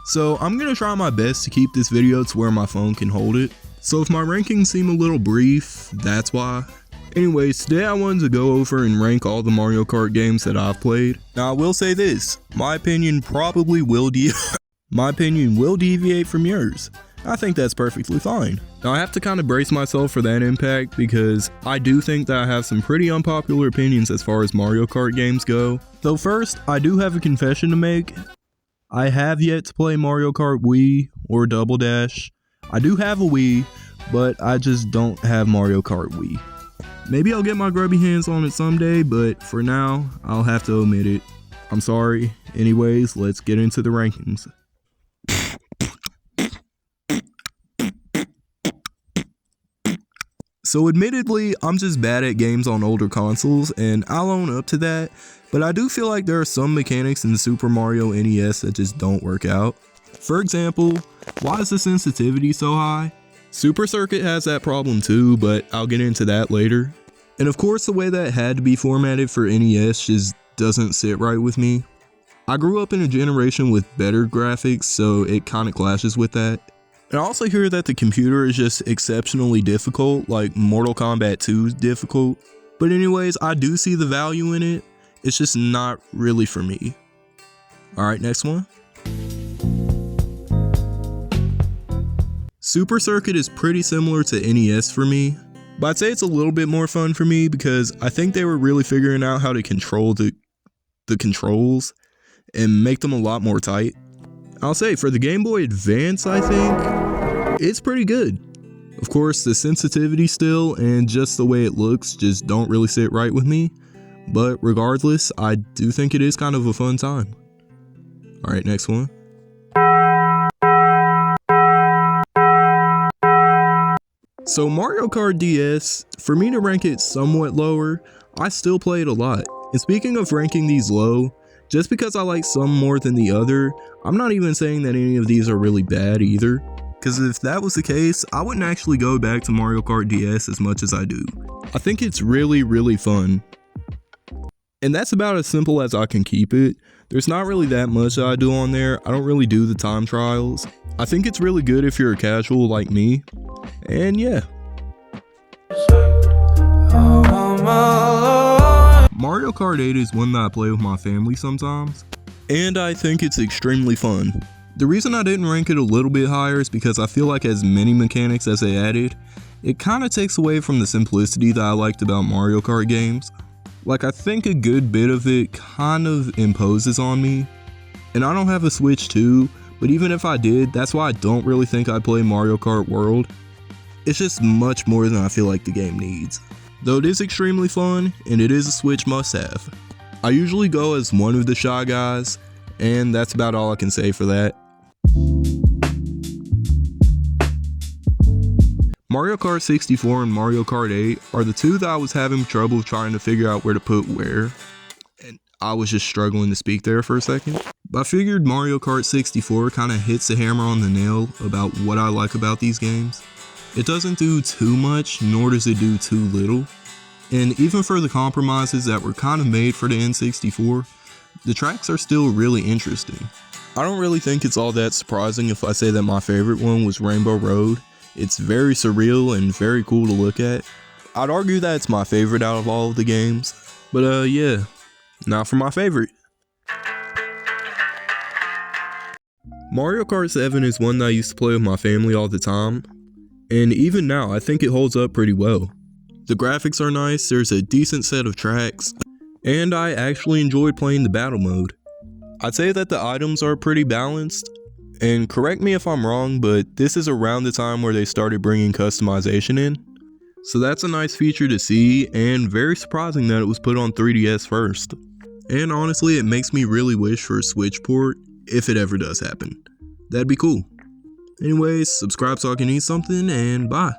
So I'm gonna try my best to keep this video to where my phone can hold it. So if my rankings seem a little brief, that's why. Anyways, today I wanted to go over and rank all the Mario Kart games that I've played. Now I will say this, my opinion will deviate from yours. I think that's perfectly fine. Now I have to kind of brace myself for that impact because I do think that I have some pretty unpopular opinions as far as Mario Kart games go. So first, I do have a confession to make. I have yet to play Mario Kart Wii or Double Dash. I do have a Wii, but I just don't have Mario Kart Wii. Maybe I'll get my grubby hands on it someday, but for now, I'll have to omit it. I'm sorry. Anyways, let's get into the rankings. So admittedly, I'm just bad at games on older consoles, and I'll own up to that, but I do feel like there are some mechanics in the Super Mario NES that just don't work out. For example, why is the sensitivity so high? Super Circuit has that problem too, but I'll get into that later. And of course, the way that had to be formatted for NES just doesn't sit right with me. I grew up in a generation with better graphics, so it kinda clashes with that. And I also hear that the computer is just exceptionally difficult, like Mortal Kombat 2 is difficult. But anyways, I do see the value in it. It's just not really for me. Alright, next one. Super Circuit is pretty similar to NES for me, but I'd say it's a little bit more fun for me because I think they were really figuring out how to control the controls and make them a lot more tight. I'll say for the Game Boy Advance, I think it's pretty good. Of course, the sensitivity still and just the way it looks just don't really sit right with me. But regardless, I do think it is kind of a fun time. Alright, next one. So Mario Kart DS, for me to rank it somewhat lower, I still play it a lot. And speaking of ranking these low, just because I like some more than the other, I'm not even saying that any of these are really bad either. Because if that was the case, I wouldn't actually go back to Mario Kart DS as much as I do. I think it's really fun. And that's about as simple as I can keep it. There's not really that much that I do on there. I don't really do the time trials. I think it's really good if you're a casual like me. And yeah. Mario Kart 8 is one that I play with my family sometimes, and I think it's extremely fun. The reason I didn't rank it a little bit higher is because I feel like as many mechanics as they added, it kind of takes away from the simplicity that I liked about Mario Kart games. Like, I think a good bit of it kind of imposes on me, and I don't have a Switch 2, but even if I did, that's why I don't really think I'd play Mario Kart World. It's just much more than I feel like the game needs. Though it is extremely fun, and it is a Switch must-have. I usually go as one of the Shy Guys, and that's about all I can say for that. Mario Kart 64 and Mario Kart 8 are the two that I was having trouble trying to figure out where to put where, and I was just struggling to speak there for a second. But I figured Mario Kart 64 kind of hits the hammer on the nail about what I like about these games. It doesn't do too much, nor does it do too little. And even for the compromises that were kind of made for the N64, the tracks are still really interesting. I don't really think it's all that surprising if I say that my favorite one was Rainbow Road. It's very surreal and very cool to look at. I'd argue that it's my favorite out of all of the games. But yeah, now for my favorite. Mario Kart 7 is one that I used to play with my family all the time. And even now, I think it holds up pretty well. The graphics are nice, there's a decent set of tracks, and I actually enjoyed playing the battle mode. I'd say that the items are pretty balanced, and correct me if I'm wrong, but this is around the time where they started bringing customization in. So that's a nice feature to see, and very surprising that it was put on 3DS first. And honestly, it makes me really wish for a Switch port, if it ever does happen. That'd be cool. Anyways, subscribe so I can eat something, and bye.